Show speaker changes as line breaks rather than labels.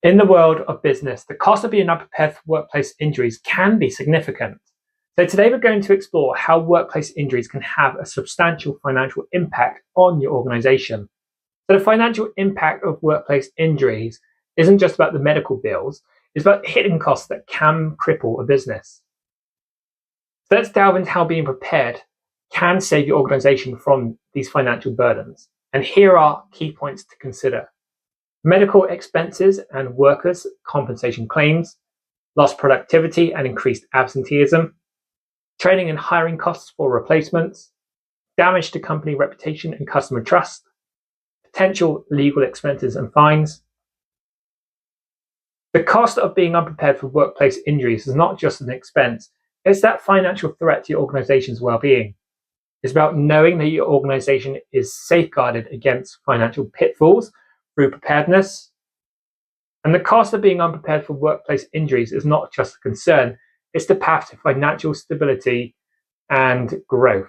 In the world of business, the cost of being unprepared for workplace injuries can be significant. So today we're going to explore how workplace injuries can have a substantial financial impact on your organization. So the financial impact of workplace injuries isn't just about the medical bills, it's about hidden costs that can cripple a business. So let's delve into how being prepared can save your organization from these financial burdens. And here are key points to consider. Medical expenses and workers' compensation claims, lost productivity and increased absenteeism, training and hiring costs for replacements, damage to company reputation and customer trust, potential legal expenses and fines. The cost of being unprepared for workplace injuries is not just an expense, it's that financial threat to your organization's well-being. It's about knowing that your organization is safeguarded against financial pitfalls through preparedness. And the cost of being unprepared for workplace injuries is not just a concern, it's the path to financial stability and growth.